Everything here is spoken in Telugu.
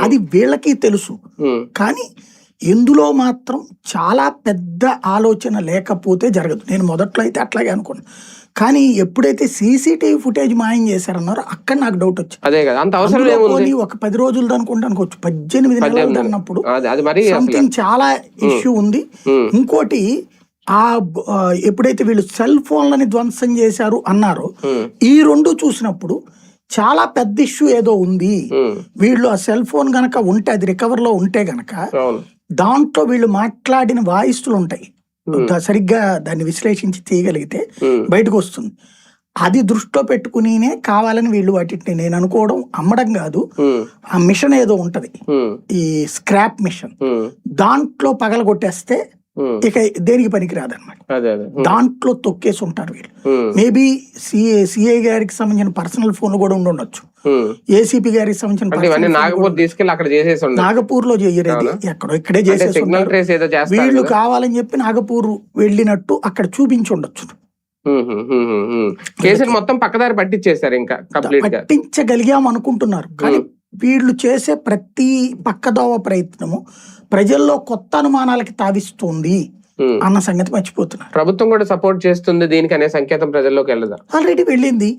అది వీళ్ళకి తెలుసు. కానీ ఇందులో మాత్రం చాలా పెద్ద ఆలోచన లేకపోతే జరగదు. నేను మొదట్లో అయితే అట్లాగే అనుకున్నాను. కానీ ఎప్పుడైతే సీసీటీవీ ఫుటేజ్ మాయం చేశారన్నారో అక్కడ నాకు డౌట్ వచ్చింది. ఒక 10 రోజులు అనుకుంటాను, 18 నెలలు అన్నప్పుడు సంథింగ్ చాలా ఇష్యూ ఉంది. ఇంకోటి ఎప్పుడైతే వీళ్ళు సెల్ ఫోన్లని ధ్వంసం చేశారు అన్నారో ఈ రెండు చూసినప్పుడు చాలా పెద్ద ఇష్యూ ఏదో ఉంది. వీళ్ళు ఆ సెల్ ఫోన్ గనక ఉంటే, అది రికవర్ లో ఉంటే గనక దాంట్లో వీళ్ళు మాట్లాడిన వాయిస్లు ఉంటాయి, సరిగ్గా దాన్ని విశ్లేషించి తీయగలిగితే బయటకు వస్తుంది. అది దృష్టిలో పెట్టుకునినే కావాలని వీళ్ళు వాటిని, నేను అనుకోవడం అమ్మడం కాదు, ఆ మిషన్ ఏదో ఉంటది, ఈ స్క్రాప్ మిషన్, దాంట్లో పగలగొట్టేస్తే ఇక దేనికి పనికి రాదన్నమాట. దాంట్లో తొక్కేసి ఉంటారు వీళ్ళు. మేబీ సిఐ గారికి సంబంధించిన పర్సనల్ ఫోన్ కూడా ఉండొచ్చు, ఏసీపీ గారికి సంబంధించిన నాగపూర్ లో చేయలేదు, ఎక్కడో ఇక్కడే చేసేసి వీళ్ళు కావాలని చెప్పి నాగపూర్ వెళ్ళినట్టు అక్కడ చూపించి ఉండొచ్చు. మొత్తం పక్కదారి పట్టించేసారు, ఇంకా పట్టించగలిగాం అనుకుంటున్నారు. కానీ వీళ్ళు చేసే ప్రతి పక్కదోవ ప్రయత్నము ప్రజల్లో కొత్త అనుమానాలకి తావిస్తుంది అన్న సంగతి మర్చిపోతున్నారు. ప్రభుత్వం కూడా సపోర్ట్ చేస్తుంది దీనికి అనే సంకేతం ప్రజల్లోకి వెళ్ళదా? ఆల్రెడీ వెళ్ళింది.